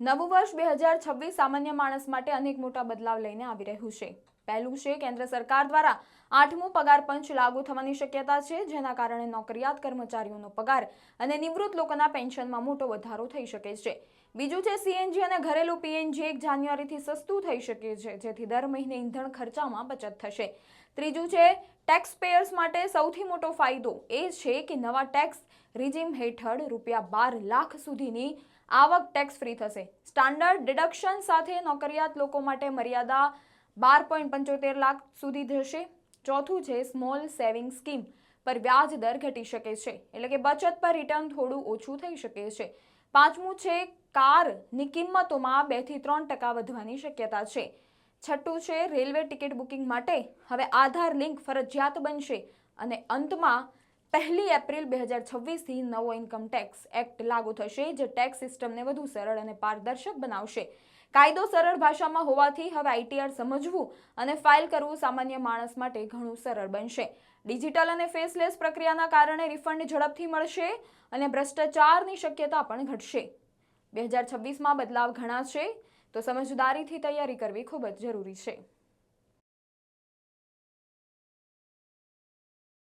નવું વર્ષ 2026 સામાન્ય માણસ માટે અનેક મોટા બદલાવ લઈને આવી રહ્યું છે। પહેલું છે કેન્દ્ર સરકાર દ્વારા 8મું પગાર પંચ લાગુ થવાની શક્યતા છે, જેના કારણે નોકરિયાત કર્મચારીઓનો પગાર અને નિવૃત્ત લોકોના પેન્શનમાં મોટો વધારો થઈ શકે છે। બીજું છે સીએનજી અને ઘરેલું પીએનજી 1 જાન્યુઆરીથી સસ્તું થઈ શકે છે, જેથી દર મહિને ઈંધણ ખર્ચામાં બચત થશે। ત્રીજું છે ટેક્સ પેયર્સ માટે સૌથી મોટો ફાયદો એ છે કે નવા ટેક્સ રિજીમ હેઠળ ₹12 લાખ સુધીની આવક ટેક્સ ફ્રી થશે। સ્ટાન્ડર્ડ ડિડક્શન સાથે નોકરિયાત લોકો માટે મર્યાદા 12.75 લાખ સુધી થશે। ચોથું છે સ્મોલ સેવિંગ સ્કીમ પર વ્યાજ દર ઘટી શકે છે, એટલે કે બચત પર રિટર્ન થોડું ઓછું થઈ શકે છે। પાંચમું છે કારની કિંમતોમાં 2 થી 3% વધવાની શક્યતા છે। છઠ્ઠું છે રેલવે ટિકિટ બુકિંગ માટે હવે આધાર લિંક ફરજિયાત બનશે। અને અંતમાં 1 એપ્રિલ 2026 થી નવો ઇન્કમ ટેક્સ એક્ટ લાગુ થશે, જે ટેક્સ સિસ્ટમને વધુ સરળ અને પારદર્શક બનાવશે। કાયદો સરળ ભાષામાં હોવાથી હવે આઈટીઆર સમજવું અને ફાઇલ કરવું સામાન્ય માણસ માટે ઘણું સરળ બનશે। ડિજિટલ અને ફેસલેસ પ્રક્રિયાના કારણે રિફંડ ઝડપથી મળશે અને ભ્રષ્ટાચારની શક્યતા પણ ઘટશે। 2026માં બદલાવ ઘણા છે, તો સમજદારીથી તૈયારી કરવી ખૂબ જ જરૂરી છે।